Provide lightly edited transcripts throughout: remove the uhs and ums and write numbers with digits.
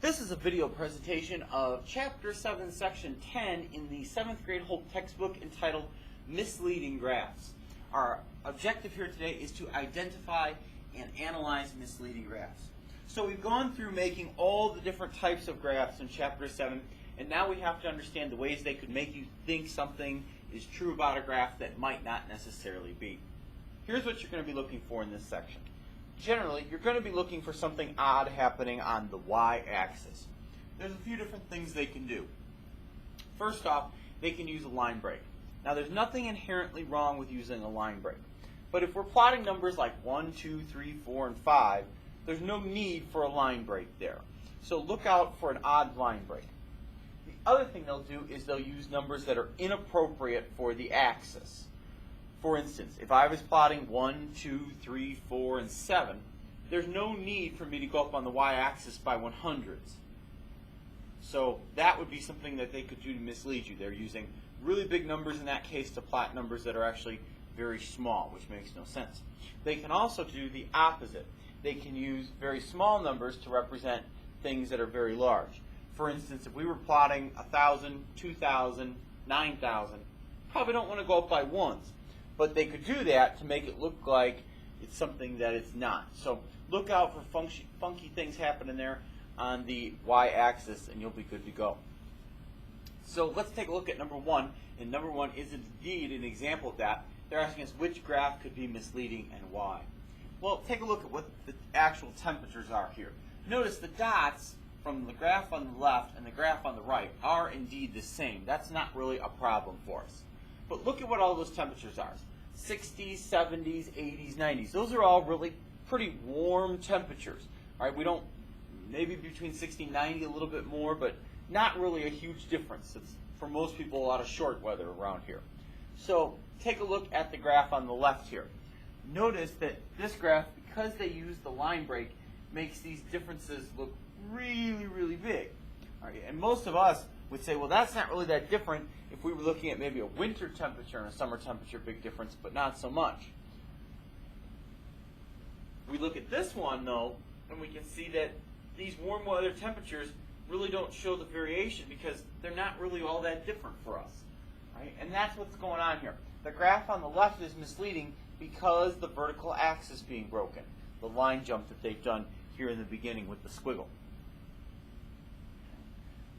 This is a video presentation of Chapter 7, Section 10 in the 7th grade Holt textbook entitled Misleading Graphs. Our objective here today is to identify and analyze misleading graphs. So we've gone through making all the different types of graphs in Chapter 7, and now we have to understand the ways they could make you think something is true about a graph that might not necessarily be. Here's what you're going to be looking for in this section. Generally, you're going to be looking for something odd happening on the y-axis. There's a few different things they can do. First off, they can use a line break. Now, there's nothing inherently wrong with using a line break. But if we're plotting numbers like 1, 2, 3, 4, and 5, there's no need for a line break there. So look out for an odd line break. The other thing they'll do is they'll use numbers that are inappropriate for the axis. For instance, if I was plotting 1, 2, 3, 4, and 7, there's no need for me to go up on the y-axis by 100s. So that would be something that they could do to mislead you. They're using really big numbers in that case to plot numbers that are actually very small, which makes no sense. They can also do the opposite. They can use very small numbers to represent things that are very large. For instance, if we were plotting 1,000, 2,000, 9,000, probably don't want to go up by ones. But they could do that to make it look like it's something that it's not. So look out for funky things happening there on the y-axis, and you'll be good to go. So let's take a look at number 1. And number 1 is indeed an example of that. They're asking us which graph could be misleading and why. Well, take a look at what the actual temperatures are here. Notice the dots from the graph on the left and the graph on the right are indeed the same. That's not really a problem for us. But look at what all those temperatures are. 60s, 70s, 80s, 90s. Those are all really pretty warm temperatures. All right, we don't, maybe between 60 and 90 a little bit more, but not really a huge difference. It's, for most people, a lot of short weather around here. So take a look at the graph on the left here. Notice that this graph, because they use the line break, makes these differences look really, really big. All right, and most of us would say, well, that's not really that different if we were looking at maybe a winter temperature and a summer temperature, big difference, but not so much. We look at this one, though, and we can see that these warm weather temperatures really don't show the variation because they're not really all that different for us. Right? And that's what's going on here. The graph on the left is misleading because the vertical axis being broken, the line jump that they've done here in the beginning with the squiggle.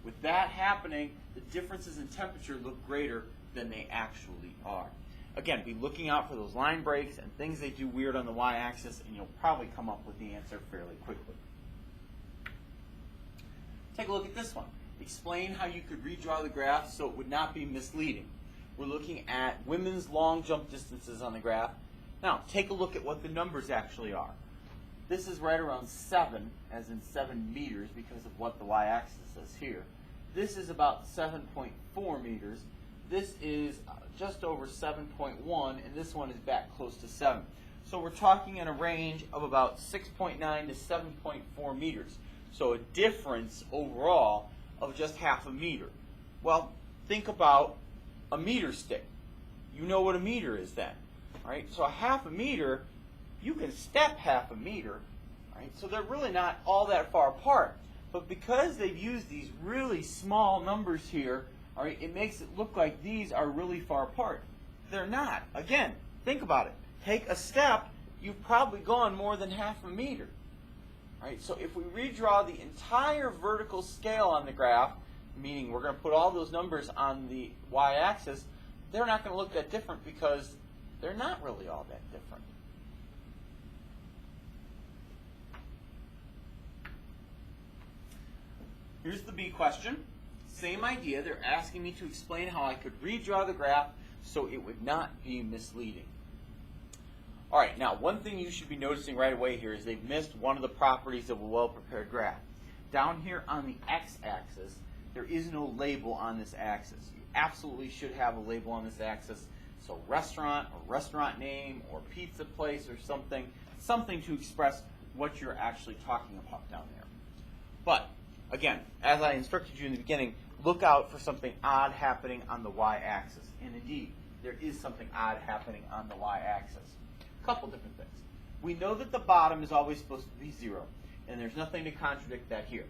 With that happening, the differences in temperature look greater than they actually are. Again, be looking out for those line breaks and things they do weird on the y-axis, and you'll probably come up with the answer fairly quickly. Take a look at this one. Explain how you could redraw the graph so it would not be misleading. We're looking at women's long jump distances on the graph. Now, take a look at what the numbers actually are. This is right around 7, as in 7 meters, because of what the y-axis says here. This is about 7.4 meters. This is just over 7.1, and this one is back close to 7. So we're talking in a range of about 6.9 to 7.4 meters. So a difference overall of just half a meter. Well, think about a meter stick. You know what a meter is then, right? So a half a meter, you can step half a meter, right? So they're really not all that far apart. But because they've used these really small numbers here, all right, it makes it look like these are really far apart. They're not. Again, think about it. Take a step, you've probably gone more than half a meter. All right, so if we redraw the entire vertical scale on the graph, meaning we're going to put all those numbers on the y-axis, they're not going to look that different because they're not really all that different. Here's the B question. Same idea. They're asking me to explain how I could redraw the graph so it would not be misleading. All right, now one thing you should be noticing right away here is they've missed one of the properties of a well-prepared graph. Down here on the x-axis, there is no label on this axis. You absolutely should have a label on this axis. So restaurant or restaurant name or pizza place or something to express what you're actually talking about down there. But again, as I instructed you in the beginning, look out for something odd happening on the y-axis. And indeed, there is something odd happening on the y-axis. A couple different things. We know that the bottom is always supposed to be 0, and there's nothing to contradict that here.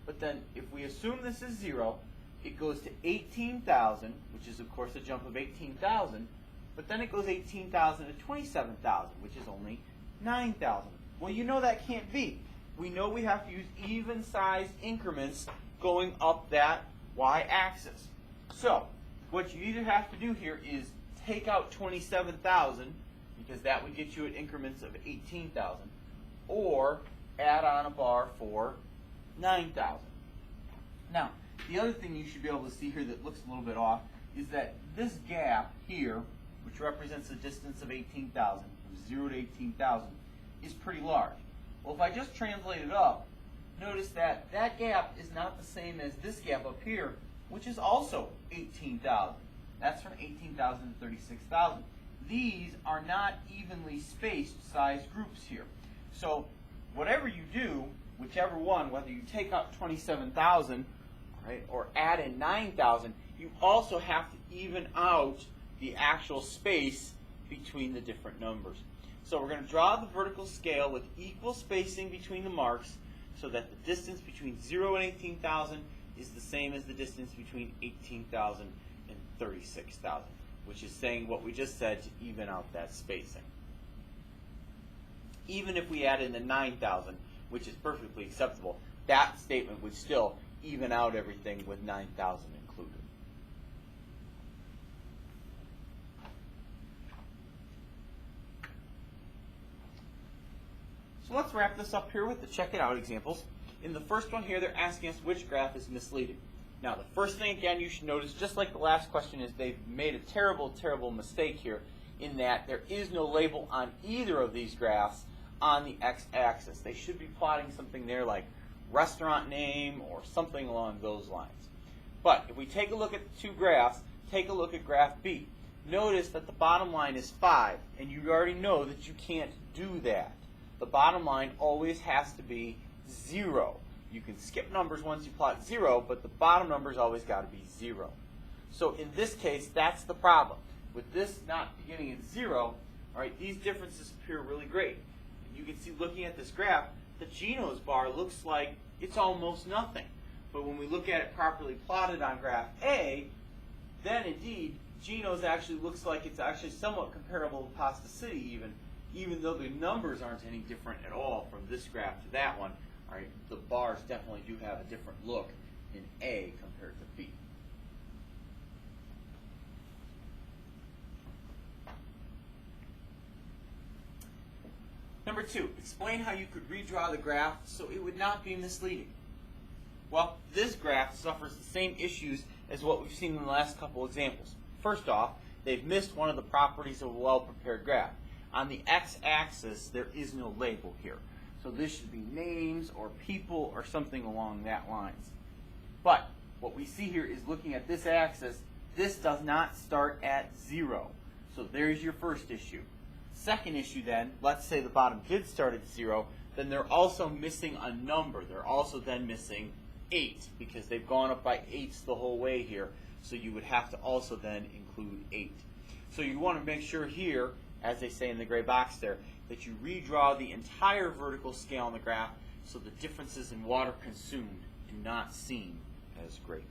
But then if we assume this is 0, it goes to 18,000, which is of course a jump of 18,000, but then it goes 18,000 to 27,000, which is only 9,000. Well, you know that can't be. We know we have to use even-sized increments going up that y-axis. So, what you either have to do here is take out 27,000, because that would get you at increments of 18,000, or add on a bar for 9,000. Now, the other thing you should be able to see here that looks a little bit off is that this gap here, which represents the distance of 18,000, from 0 to 18,000, is pretty large. Well, if I just translate it up, notice that that gap is not the same as this gap up here, which is also 18,000. That's from 18,000 to 36,000. These are not evenly spaced size groups here. So whatever you do, whichever one, whether you take out 27,000, right, or add in 9,000, you also have to even out the actual space between the different numbers. So we're going to draw the vertical scale with equal spacing between the marks so that the distance between 0 and 18,000 is the same as the distance between 18,000 and 36,000, which is saying what we just said to even out that spacing. Even if we add in the 9,000, which is perfectly acceptable, that statement would still even out everything with 9,000 included. So let's wrap this up here with the check it out examples. In the first one here, they're asking us which graph is misleading. Now, the first thing, again, you should notice, just like the last question, is they've made a terrible, terrible mistake here in that there is no label on either of these graphs on the x-axis. They should be plotting something there like restaurant name or something along those lines. But if we take a look at the two graphs, take a look at graph B. Notice that the bottom line is 5, and you already know that you can't do that. The bottom line always has to be 0. You can skip numbers once you plot 0, but the bottom number's always got to be 0. So in this case, that's the problem. With this not beginning at 0, all right, these differences appear really great. You can see, looking at this graph, the Geno's bar looks like it's almost nothing. But when we look at it properly plotted on graph A, then indeed, Geno's actually looks like it's actually somewhat comparable to Pasta City even though the numbers aren't any different at all from this graph to that one. All right, the bars definitely do have a different look in A compared to B. Number 2, explain how you could redraw the graph so it would not be misleading. Well, this graph suffers the same issues as what we've seen in the last couple examples. First off, they've missed one of the properties of a well-prepared graph. On the x-axis, there is no label here. So this should be names or people or something along that lines. But what we see here is, looking at this axis, this does not start at 0. So there's your first issue. Second issue then, let's say the bottom did start at 0, then they're also missing a number. They're also then missing 8 because they've gone up by 8s the whole way here. So you would have to also then include 8. So you want to make sure here, as they say in the gray box there, that you redraw the entire vertical scale on the graph so the differences in water consumed do not seem as great.